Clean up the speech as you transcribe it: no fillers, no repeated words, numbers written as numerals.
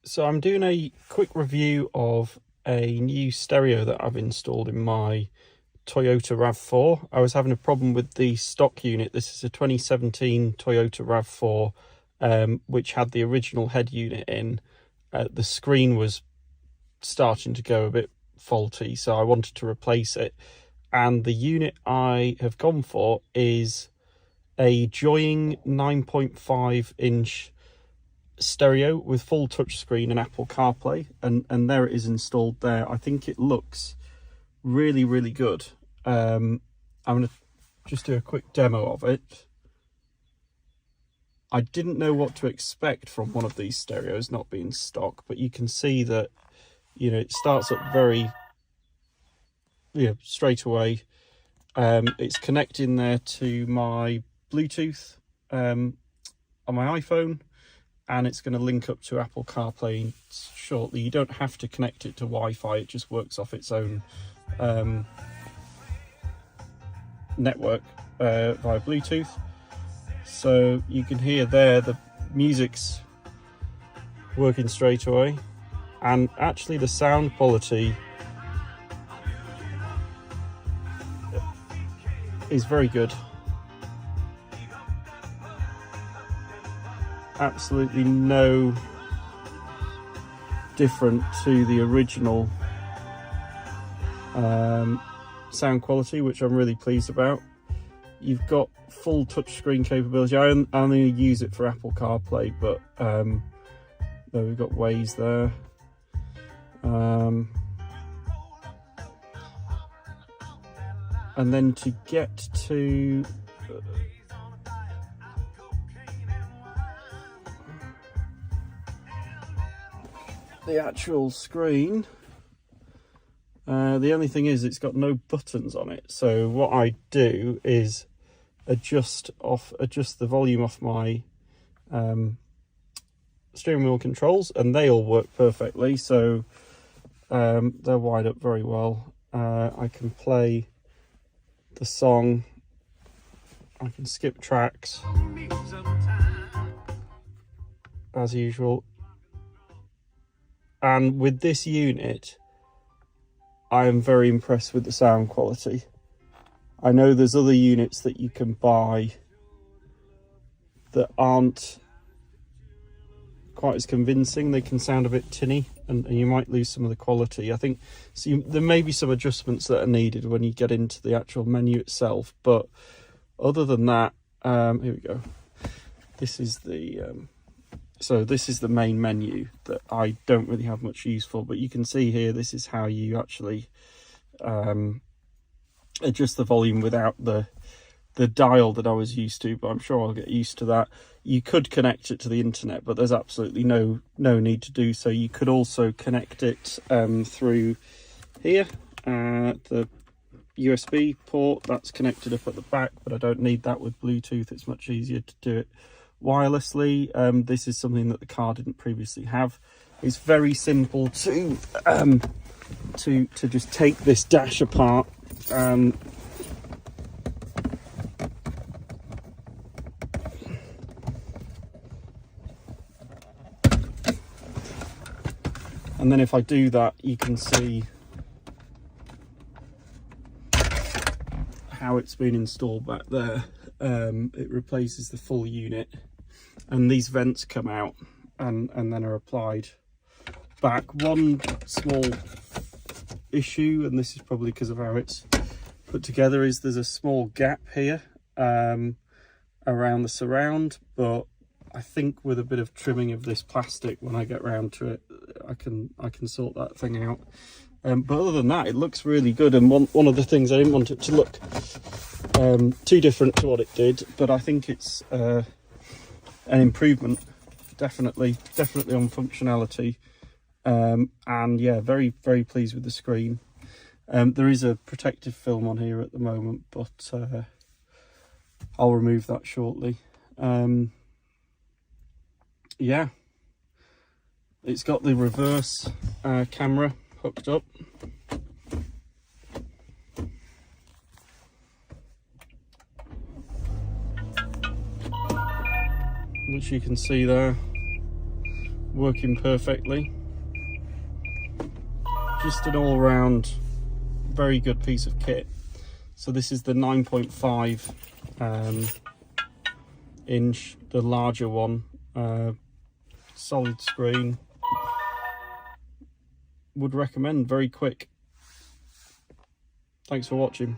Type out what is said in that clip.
So I'm doing a quick review of a new stereo that I've installed in my Toyota RAV4. I was having a problem with the stock unit. This is a 2017 Toyota RAV4, which had the original head unit in. The screen was starting to go a bit faulty, so I wanted to replace it. And the unit I have gone for is a JOYING 9.5 inch stereo with full touchscreen and Apple CarPlay, and there it is installed there. I think it looks really good. I'm going to just do a quick demo of it. I didn't know what to expect from one of these stereos not being stock, but you can see that, you know, it starts up very straight away. It's connecting there to my Bluetooth on my iPhone, and it's going to link up to Apple CarPlay shortly. You don't have to connect it to Wi-Fi, it just works off its own network via Bluetooth. So you can hear there the music's working straight away, and actually the sound quality is very good. Absolutely no different to the original sound quality, which I'm really pleased about. You've got full touchscreen capability. I only use it for Apple CarPlay, but there we've got Waze there. And then to get to the actual screen, the only thing is it's got no buttons on it. So what I do is adjust the volume off my steering wheel controls, and they all work perfectly. So they're wired up very well. I can play the song, I can skip tracks as usual. And with this unit, I am very impressed with the sound quality. I know there's other units that you can buy that aren't quite as convincing. They can sound a bit tinny, and you might lose some of the quality. I think there may be some adjustments that are needed when you get into the actual menu itself, but other than that, here we go. This is the so this is the main menu that I don't really have much use for, but you can see here, this is how you actually adjust the volume without the dial that I was used to, but I'm sure I'll get used to that. You could connect it to the internet, but there's absolutely no need to do so. You could also connect it through here, the USB port that's connected up at the back, but I don't need that with Bluetooth. It's much easier to do it wirelessly. This is something that the car didn't previously have. It's very simple to just take this dash apart and then if I do that, you can see how it's been installed back there. It replaces the full unit, and these vents come out and then are applied back. One small issue, and this is probably because of how it's put together, is there's a small gap here around the surround, but I think with a bit of trimming of this plastic, when I get round to it, I can sort that thing out. But other than that, it looks really good. And one of the things, I didn't want it to look too different to what it did, but I think it's an improvement, definitely on functionality. And yeah, very pleased with the screen. There is a protective film on here at the moment, but I'll remove that shortly. Yeah, it's got the reverse camera hooked up, which you can see there. working perfectly. Just an all-round very good piece of kit. So this is the 9.5 inch, the larger one, solid screen. Would recommend, very quick. Thanks for watching.